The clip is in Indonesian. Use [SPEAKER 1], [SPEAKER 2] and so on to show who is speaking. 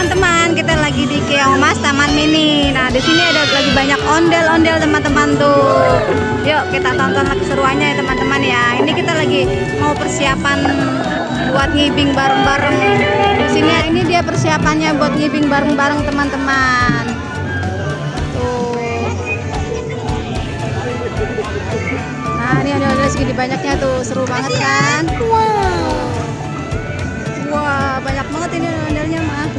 [SPEAKER 1] teman-teman, kita lagi di Keong Mas Taman Mini. Nah, di sini ada lagi banyak ondel-ondel teman-teman tuh. Yuk kita tonton keseruannya ya teman-teman ya. Ini kita lagi mau persiapan buat ngibing bareng-bareng. Di sini ini dia persiapannya buat ngibing bareng-bareng teman-teman. Tuh. Nah, ini ada segini banyaknya tuh, seru banget kan? Wow. Wah, banyak banget ini ondel-ondelnya mah.